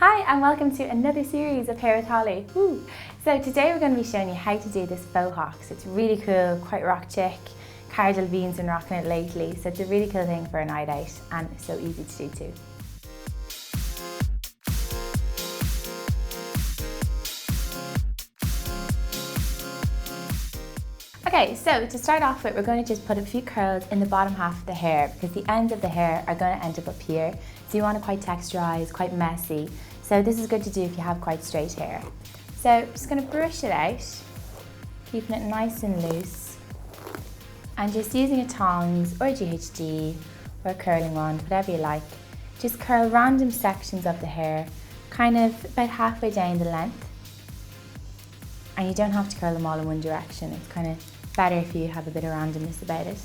Hi and welcome to another series of Hair with Hollie. Woo. So today we're going to be showing you how to do this Faux Hawk. So it's really cool, quite rock chic. Cara Delevingne's been rocking it lately, so it's a really cool thing for a night out and it's so easy to do too. Okay, so to start off with, we're going to just put a few curls in the bottom half of the hair because the ends of the hair are going to end up here. So you want it quite texturized, quite messy. So this is good to do if you have quite straight hair. So I'm just going to brush it out, keeping it nice and loose. And just using a tongs or a GHD or a curling wand, whatever you like. Just curl random sections of the hair, kind of about halfway down the length. And you don't have to curl them all in one direction. It's kind of better if you have a bit of randomness about it.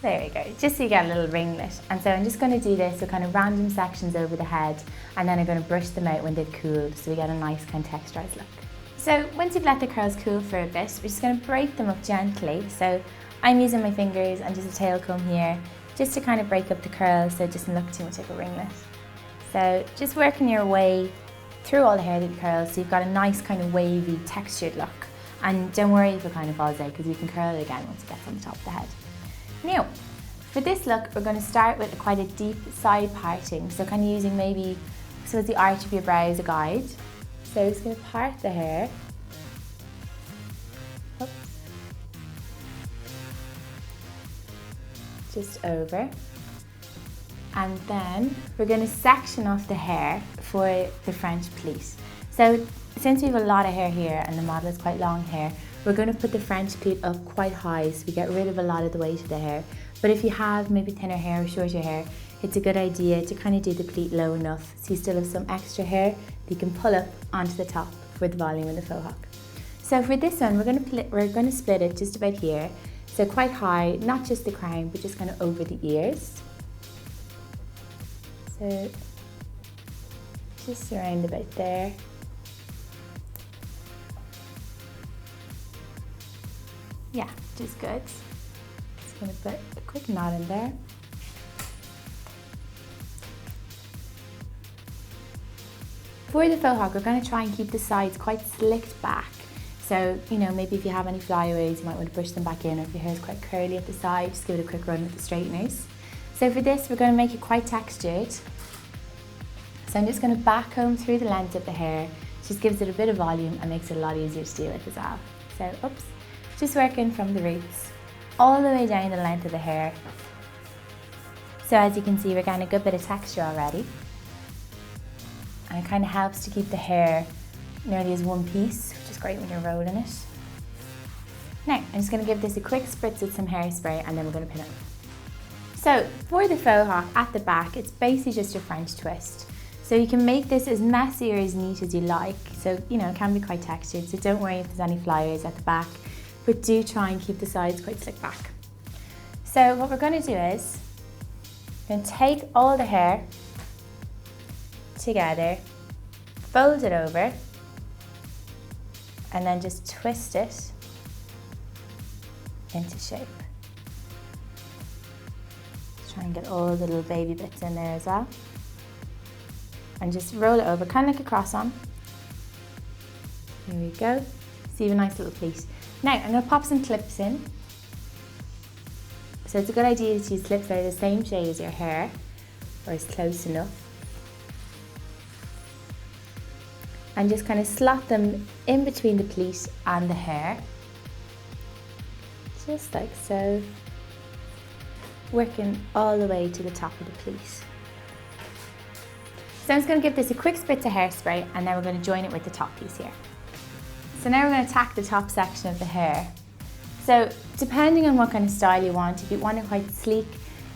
There we go, just so you get a little ringlet. And so I'm just going to do this with kind of random sections over the head, and then I'm going to brush them out when they've cooled so we get a nice kind of texturized look. So once you've let the curls cool for a bit, we're just going to break them up gently. So I'm using my fingers and just a tail comb here just to kind of break up the curls so it doesn't look too much like a ringlet. So just working your way through all the hair that curls so you've got a nice kind of wavy textured look. And don't worry if it kind of falls out because you can curl it again once it gets on the top of the head. Now, for this look, we're going to start with quite a deep side parting. So kind of using maybe, so the arch of your brow as a guide. So I'm just going to part the hair. Oops. Just over. And then we're going to section off the hair for the French pleat. So since we have a lot of hair here and the model is quite long hair, we're going to put the French pleat up quite high so we get rid of a lot of the weight of the hair. But if you have maybe thinner hair or shorter hair, it's a good idea to kind of do the pleat low enough so you still have some extra hair that you can pull up onto the top for the volume of the Faux Hawk. So for this one, we're going to split it just about here. So quite high, not just the crown, but just kind of over the ears. So just around about there. Yeah, just good. Just going to put a quick knot in there. For the Faux Hawk, we're going to try and keep the sides quite slicked back. So, you know, maybe if you have any flyaways, you might want to push them back in, or if your hair is quite curly at the side, just give it a quick run with the straighteners. So for this, we're going to make it quite textured. So I'm just going to back comb through the length of the hair. Just gives it a bit of volume and makes it a lot easier to deal with as well. So, oops. Just working from the roots all the way down the length of the hair. So as you can see, we're getting a good bit of texture already. And it kind of helps to keep the hair nearly as one piece, which is great when you're rolling it. Now, I'm just going to give this a quick spritz with some hairspray and then we're going to pin it. So for the Faux Hawk at the back, it's basically just a French twist. So you can make this as messy or as neat as you like. So, you know, it can be quite textured, so don't worry if there's any flyers at the back. But do try and keep the sides quite slick back. So what we're going to do is, we're going to take all the hair together, fold it over, and then just twist it into shape. Try and get all the little baby bits in there as well. And just roll it over, kind of like a cross-on. Here we go. So you have a nice little pleat. Now, I'm going to pop some clips in. So it's a good idea to use clips that are the same shade as your hair, or as close enough. And just kind of slot them in between the pleat and the hair. Just like so. Working all the way to the top of the pleat. So I'm just going to give this a quick spritz of hairspray and then we're going to join it with the top piece here. So now we're going to tack the top section of the hair. So depending on what kind of style you want, if you want it quite sleek,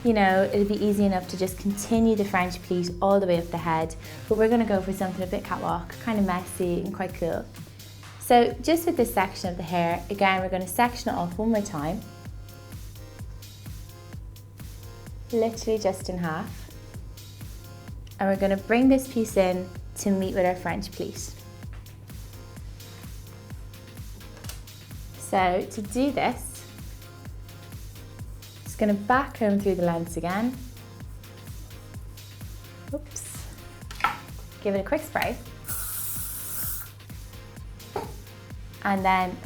you know, it'll be easy enough to just continue the French pleat all the way up the head, but we're going to go for something a bit catwalk, kind of messy and quite cool. So just with this section of the hair, again, we're going to section it off one more time. Literally just in half. And we're going to bring this piece in to meet with our French pleat. So to do this, just going to back comb through the lengths again. Oops. give it a quick spray. And then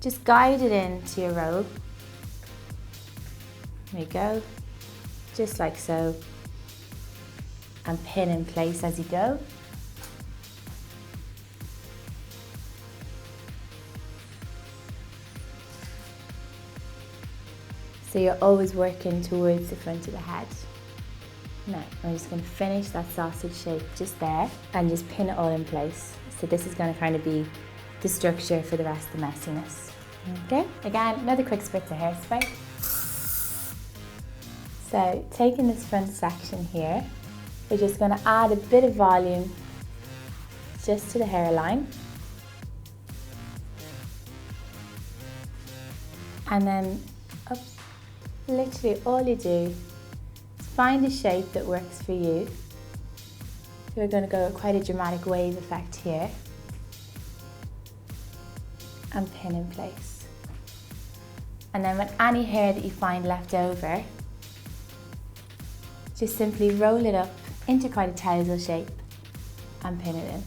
just guide it into your robe. There you go, just like so. And pin in place as you go. So you're always working towards the front of the head. Now, I'm just going to finish that sausage shape just there and just pin it all in place. So this is going to kind of be the structure for the rest of the messiness. Okay, again, another quick spritz of hairspray. So taking this front section here, we're just going to add a bit of volume just to the hairline. And then, oops, literally all you do is find a shape that works for you. So we're going to go with quite a dramatic wave effect here. And pin in place. And then with any hair that you find left over, just simply roll it up into quite a tousle shape and pin it in.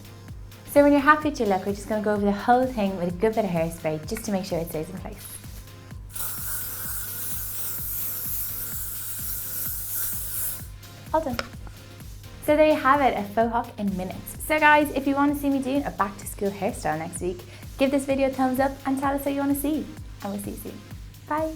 So when you're happy with your look, we're just going to go over the whole thing with a good bit of hairspray just to make sure it stays in place. All done. So there you have it, a faux hawk in minutes. So guys, if you want to see me doing a back to school hairstyle next week, give this video a thumbs up and tell us what you want to see. And we'll see you soon. Bye.